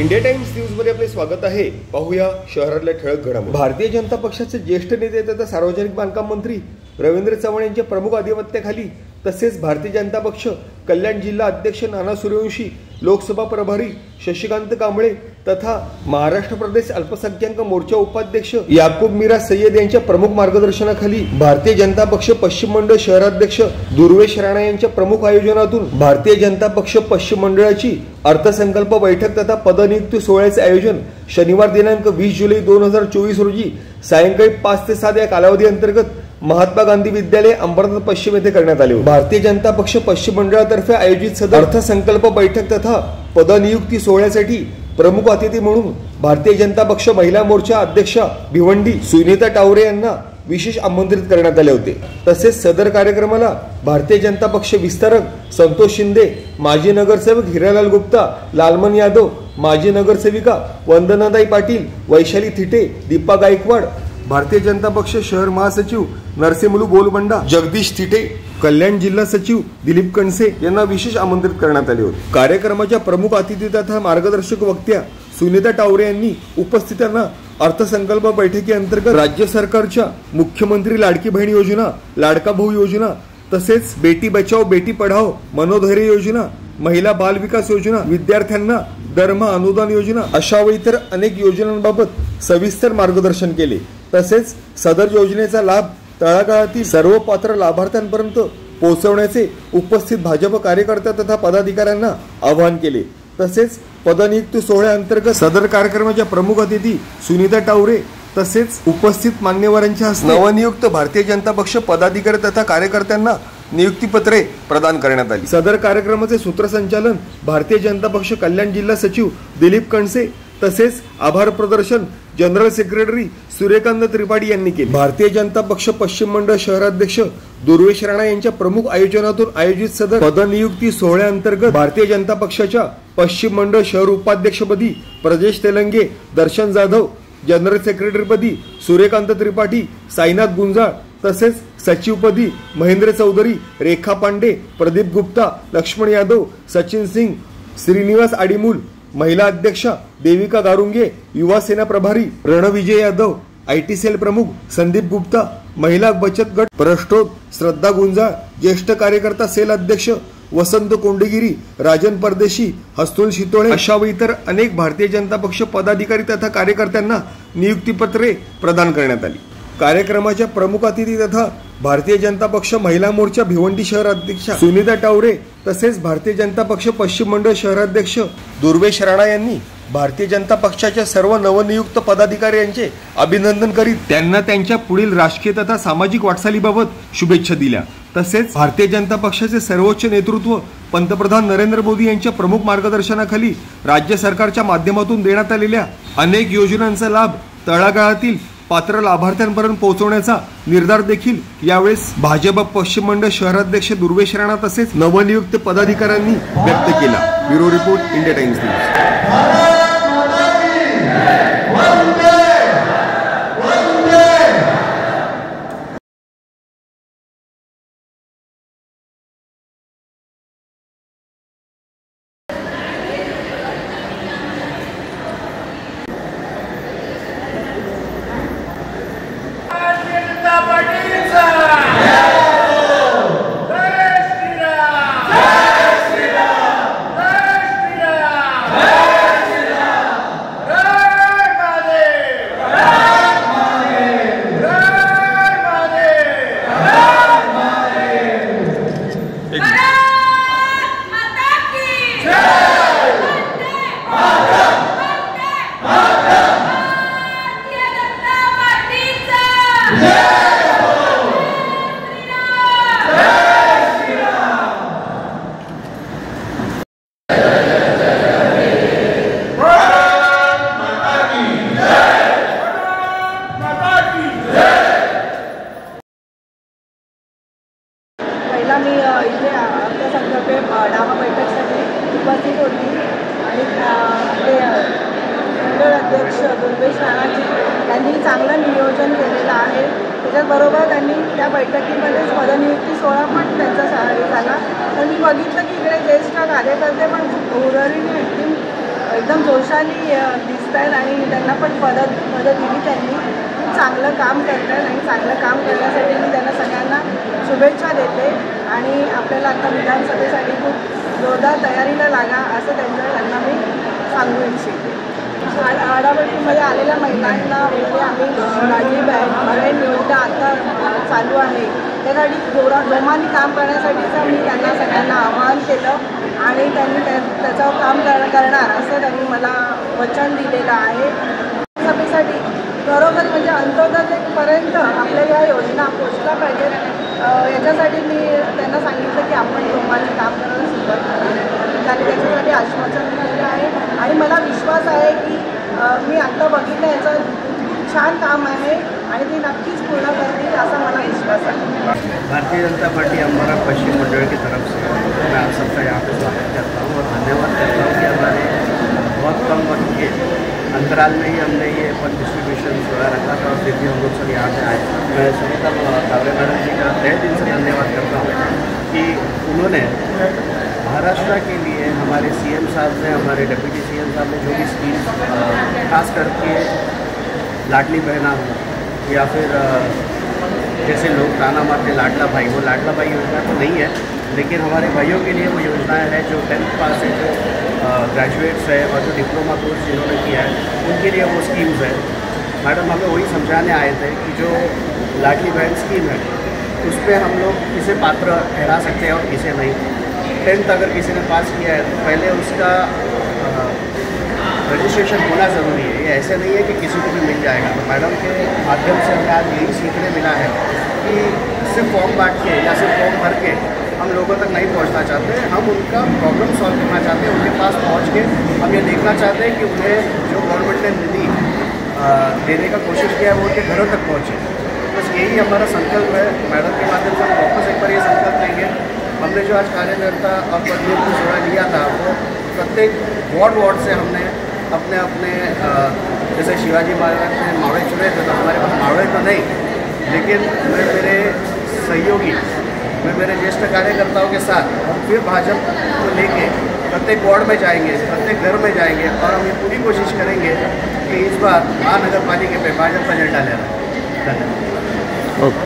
India Times news मध्ये आपले स्वागत आहे। पाहूया शहरातल्या ठळक घडामोडी। भारतीय जनता पक्षाचे ज्येष्ठ नेते तथा सार्वजनिक बांधकाम मंत्री रवींद्र चव्हाण यांच्या प्रमुख अधिपत्याखाली तसेच भारतीय जनता पक्ष कल्याण जिल्हा अध्यक्ष नाना सूर्यवंशी, लोकसभा प्रभारी शशिकांत कांबळे तथा महाराष्ट्र प्रदेश अल्पसंख्याक मोर्चा उपाध्यक्ष याकूब मीरा सय्यद यांच्या प्रमुख मार्गदर्शनाखाली भारतीय जनता पक्ष पश्चिम मंडळ शहराध्यक्ष दुर्वेश राणा यांच्या प्रमुख आयोजनातून भारतीय जनता पक्ष पश्चिम मंडळाची अर्थसंकल्प बैठक तथा पदनियुक्ती सोहळ्याचे आयोजन शनिवार दिनांक 20 जुलै 2024 रोजी सायंकाळी 5 ते 7 या कालावधी अंतर्गत महात्मा गांधी विद्यालय अंबरनाथ पश्चिम येथे करण्यात आले। भारतीय जनता पक्ष पश्चिम मंडळातर्फे आयोजित सदर अर्थसंकल्प बैठक तथा पदनियुक्ती सोहळ्यासाठी प्रमुख अतिथी म्हणून भारतीय जनता पक्ष महिला मोर्चा अध्यक्षा भिवंडी सुनीता टावरे यांना विशेष आमंत्रित करण्यात आले होते। तसेच सदर कार्यक्रमाला भारतीय जनता पक्ष विस्तारक संतोष शिंदे, माजी नगरसेवक हिरालाल गुप्ता, लालमन यादव, माजी नगरसेविका वंदनाताई पाटील, वैशाली थिटे, दीपा गायकवाड, भारतीय जनता पक्ष शहर महासचिव नरसिंहमुलू गोलबंडा, जगदीश थिटे, कल्याण जिल्हा सचिव दिलीप कणसे यांना विशेष आमंत्रित करण्यात आले होते। कार्यक्रमाच्या प्रमुख अतिथी तथा मार्गदर्शक वक्त्या सुनीता टावरे यांनी उपस्थितांना अर्थसंकल्प बैठकीअंतर्गत राज्य सरकारच्या मुख्यमंत्री लाडकी बहीण योजना, लाडका भाऊ योजना तसेच बेटी बचाओ बेटी पढाओ मनोधैर्य योजना, महिला बाल विकास योजना, विद्यार्थ्यांना दरमहा अनुदान योजना अशा व इतर अनेक योजनांबाबत सविस्तर मार्गदर्शन केले। तसेच सदर योजनेचा लाभ तळागाळातील सर्व पात्र लाभार्थ्यांपर्यंत पोहोचवण्याचे उपस्थित भाजप कार्यकर्ते तथा पदाधिकाऱ्यांना आवाहन केले। तसेच पदनियुक्ती सोहळ्याअंतर्गत सदर कार्यक्रमाच्या प्रमुख अतिथी सुनीता टावरे तसेच उपस्थित मान्यवरांच्या हस्ते नवनियुक्त भारतीय जनता पक्ष पदाधिकारी तथा कार्यकर्त्यांना नियुक्तीपत्रे प्रदान करण्यात आली। सदर कार्यक्रमाचे सूत्रसंचालन भारतीय जनता पक्ष कल्याण जिल्हा सचिव दिलीप कणसे तसेच आभार प्रदर्शन जनरल सेक्रेटरी सूर्यकांत त्रिपाठी यांनी केले। भारतीय जनता पक्ष पश्चिम मंडळ शहराध्यक्ष दुर्वेश राणा यांच्या प्रमुख आयोजनातून आयोजित सदर पदनियुक्ती सोहळ्याअंतर्गत भारतीय जनता पक्षाच्या पश्चिम मंडळ शहर उपाध्यक्षपदी प्रदेश तेलंगे, दर्शन जाधव, जनरल सेक्रेटरीपदी सूर्यकांत त्रिपाठी, साईनाथ गुंजाळ तसेच सचिवपदी महेंद्र चौधरी, रेखा पांडे, प्रदीप गुप्ता, लक्ष्मण यादव, सचिन सिंग, श्रीनिवास आडीमूल, महिला अध्यक्षा देविका गारुंगे, युवा सेना प्रभारी रणविजय यादव, आयटी सेल प्रमुख संदीप गुप्ता, महिला बचत गट प्रष्टोद श्रद्धा गुंजाळ, ज्येष्ठ कार्यकर्ता सेल अध्यक्ष वसंत कोंडगिरी, राजन परदेशी, हस्तुल शितोळे अशा व इतर अनेक भारतीय जनता पक्ष पदाधिकारी तथा कार्यकर्त्यांना नियुक्तीपत्रे प्रदान करण्यात आली। कार्यक्रमाच्या प्रमुख अतिथी तथा भारतीय जनता पक्ष महिला मोर्चा भिवंडी शहर अध्यक्षा सुनीता टावरे तसेच भारतीय जनता पक्ष पश्चिम मंडळ शहराध्यक्ष दुर्वेश राणा यांनी भारतीय जनता पक्षाच्या सर्व नवनियुक्त पदाधिकारी यांचे अभिनंदन करीत त्यांना त्यांच्या पुढील राजकीय तथा सामाजिक वाटचालीबाबत शुभेच्छा दिल्या। तसेच भारतीय जनता पक्षाचे सर्वोच्च नेतृत्व पंतप्रधान नरेंद्र मोदी यांच्या प्रमुख मार्गदर्शनाखाली राज्य सरकारच्या माध्यमातून देण्यात आलेल्या अनेक योजनांचा लाभ तळागाळातील पात्र लाभार्थ्यांपर्यंत पोहोचवण्याचा निर्धार देखील यावेळेस भाजप पश्चिम मंडळ शहराध्यक्ष दुर्वेश राणा तसेच नवनियुक्त पदाधिकाऱ्यांनी व्यक्त केला। Bureau report, India Times news. मी इथे अर्थसंकल्प आढावा बैठकीसाठी उपस्थित होती आणि आपले मंडळ अध्यक्ष दुर्वेश राणाजी यांनी चांगलं नियोजन केलेलं आहे। त्याच्याबरोबर त्यांनी त्या बैठकीमध्येच पदनियुक्ती सोहळा पण त्यांचा झाला। तर मी बघितलं की इकडे ज्येष्ठ कार्यकर्ते पण उरळीने एकदम एकदम जोशाने दिसत आहेत आणि त्यांना पण पदं दिली त्यांनी. खूप चांगलं काम करत आहेत आणि चांगलं काम करण्यासाठी मी त्यांना सगळ्यांना शुभेच्छा देते आणि आपल्याला आता विधानसभेसाठी खूप जोरदार तयारीला लागा असं त्यांना मी सांगू इच्छिते. आडावटीमध्ये आलेल्या महिलांना वगैरे आम्ही लाडली बहीण योजना आता चालू आहे त्यासाठी जोमाने काम करण्यासाठीचं मी त्यांना सगळ्यांना आवाहन केलं आणि त्यांनी त्याच्यावर काम करणार असं त्यांनी मला वचन दिलेलं आहे. सभेसाठी घरोघरी म्हणजे अंत्योदयपर्यंत आपल्या या योजना पोचल्या पाहिजेत याच्यासाठी मी त्यांना सांगितलं की आपण जोमाने काम करायला सुरुवात करू. त्यांनी त्याच्यासाठी आश्वासन दिलेलं आहे आणि मला विश्वास आहे की मी आत्ता बघितलं याचं छान काम आहे आणि ते नक्कीच पूर्ण करतील असा मला विश्वास आहे. भारतीय जनता पार्टी अम्बारा पश्चिम मंडल की तरफ से मैं आप सबका यहाँ पर स्वागत करता हूँ और धन्यवाद करता हूँ कि हमारे बहुत कम वक्त के अंतराल में ही हमने ये फल डिस्ट्रीब्यूशन थोड़ा रखा था और फिर भी हम लोग सब यहाँ पे आए. मैं सुनीता कावरे मैडम जी का तहे दिल से धन्यवाद करता हूँ कि उन्होंने महाराष्ट्र के लिए हमारे सीएम साहब ने, हमारे डिप्टी सीएम साहब ने जो भी स्कीम खास करके लाडली बहना हो या फिर जैसे लोग ताना मारते लाडला भाई, वो लाडला भाई योजना तो नहीं है लेकिन हमारे भाइयों के लिए वो योजनाएं हैं जो 10th पास है, जो ग्रेजुएट्स है और जो डिप्लोमा कोर्स जिन्होंने किया है उनके लिए वो स्कीम्स है. मैडम हमें वही समझाने आए थे कि जो लाडली बहन स्कीम है उस पर हम लोग किसे पात्र ठहरा सकते हैं और किसे नहीं. 10th अगर किसी ने पास किया है तो पहले उसका रजिस्ट्रेशन होना ज़रूरी है. ये ऐसे नहीं है कि किसी को भी मिल जाएगा. तो मैडम के माध्यम से हमें आज यही सीखने मिला है कि सिर्फ फॉर्म बांट के या सिर्फ फॉर्म भर के हम लोगों तक नहीं पहुंचना चाहते. हम उनका प्रॉब्लम सॉल्व करना चाहते हैं. उनके पास पहुंच के हम ये देखना चाहते हैं कि उन्हें जो गवर्नमेंट ने निधि देने का कोशिश किया है वो उनके घरों तक पहुँचे. बस यही हमारा संकल्प है. मैडम के माध्यम से हम वापस एक बार ये संकल्प लेंगे. हमने जो आज कार्यकर्ता और प्रतिनिधि को जोड़ा लिया था वो प्रत्येक वार्ड से हमने अपने अपने जैसे शिवाजी महाराज ने मावड़े चुने थे तो हमारे पास मावड़े तो नहीं लेकिन मैं मेरे सहयोगी, मैं मेरे ज्येष्ठ कार्यकर्ताओं के साथ हम फिर भाजपा को लेके प्रत्येक वार्ड में जाएंगे, प्रत्येक घर में जाएंगे और हम ये पूरी कोशिश करेंगे कि इस बार महानगर पालिका पे भाजपा का झंडा लेना. धन्यवाद. ओके.